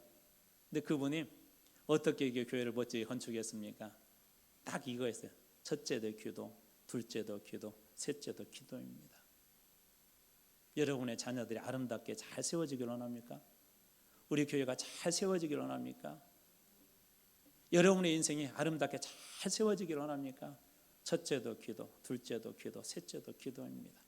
[SPEAKER 1] 근데 그분이 어떻게 이게 교회를 멋지게 건축했습니까? 딱 이거였어요. 첫째도 기도, 둘째도 기도, 셋째도 기도입니다. 여러분의 자녀들이 아름답게 잘 세워지길 원합니까? 우리 교회가 잘 세워지길 원합니까? 여러분의 인생이 아름답게 잘 세워지길 원합니까? 첫째도 기도, 둘째도 기도, 셋째도 기도입니다.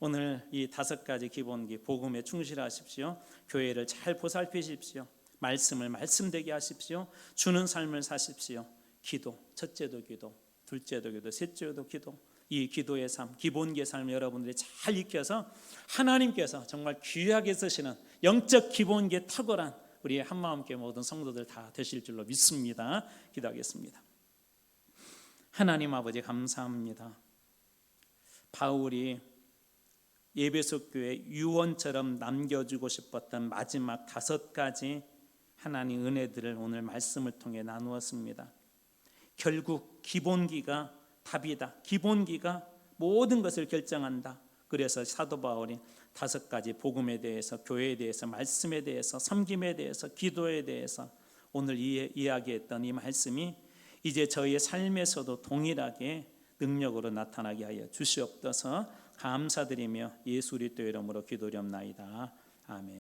[SPEAKER 1] 오늘 이 5가지 기본기 복음에 충실하십시오. 교회를 잘 보살피십시오. 말씀을 말씀되게 하십시오. 주는 삶을 사십시오. 기도, 첫째도 기도, 둘째도 기도, 셋째도 기도. 이 기도의 삶, 기본기의 삶을 여러분들이 잘 익혀서 하나님께서 정말 귀하게 쓰시는 영적 기본기에 탁월한 우리 한마음교회 모든 성도들 다 되실 줄로 믿습니다. 기도하겠습니다. 하나님 아버지 감사합니다. 바울이 에베소 교회 유언처럼 남겨주고 싶었던 마지막 5가지 하나님 은혜들을 오늘 말씀을 통해 나누었습니다. 결국 기본기가 답이다. 기본기가 모든 것을 결정한다. 그래서 사도 바울이 5가지 복음에 대해서, 교회에 대해서, 말씀에 대해서, 섬김에 대해서, 기도에 대해서 오늘 이야기했던 이 말씀이 이제 저희의 삶에서도 동일하게 능력으로 나타나게 하여 주시옵소서. 감사드리며 예수 그리스도의 이름으로 기도드리옵나이다. 아멘.